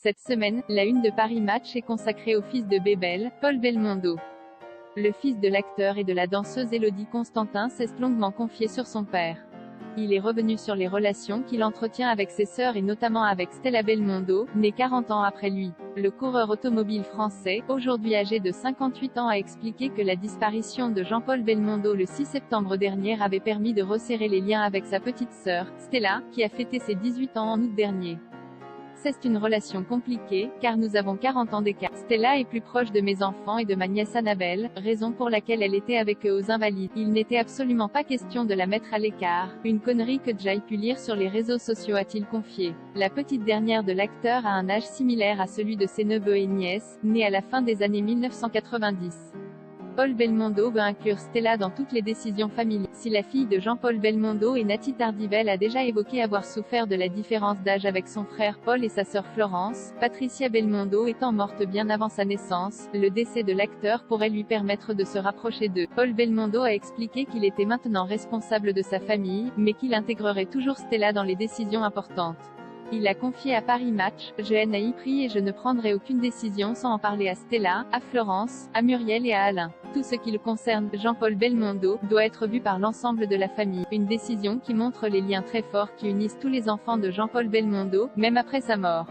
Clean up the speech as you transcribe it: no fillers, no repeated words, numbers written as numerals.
Cette semaine, la une de Paris Match est consacrée au fils de Bébel, Paul Belmondo. Le fils de l'acteur et de la danseuse Élodie Constantin s'est longuement confié sur son père. Il est revenu sur les relations qu'il entretient avec ses sœurs et notamment avec Stella Belmondo, née 40 ans après lui. Le coureur automobile français, aujourd'hui âgé de 58 ans, a expliqué que la disparition de Jean-Paul Belmondo le 6 septembre dernier avait permis de resserrer les liens avec sa petite sœur, Stella, qui a fêté ses 18 ans en août dernier. C'est une relation compliquée, car nous avons 40 ans d'écart. Stella est plus proche de mes enfants et de ma nièce Annabelle, raison pour laquelle elle était avec eux aux Invalides. Il n'était absolument pas question de la mettre à l'écart. Une connerie que j'aille pu lire sur les réseaux sociaux, a-t-il confié. La petite dernière de l'acteur a un âge similaire à celui de ses neveux et nièces, nés à la fin des années 1990. Paul Belmondo veut inclure Stella dans toutes les décisions familiales. Si la fille de Jean-Paul Belmondo et Nati Tardivell a déjà évoqué avoir souffert de la différence d'âge avec son frère Paul et sa sœur Florence, Patricia Belmondo étant morte bien avant sa naissance, le décès de l'acteur pourrait lui permettre de se rapprocher d'eux. Paul Belmondo a expliqué qu'il était maintenant responsable de sa famille, mais qu'il intégrerait toujours Stella dans les décisions importantes. Il a confié à Paris Match: « Je n'ai pris et je ne prendrai aucune décision sans en parler à Stella, à Florence, à Muriel et à Alain. Tout ce qui le concerne, Jean-Paul Belmondo, doit être vu par l'ensemble de la famille. » Une décision qui montre les liens très forts qui unissent tous les enfants de Jean-Paul Belmondo, même après sa mort.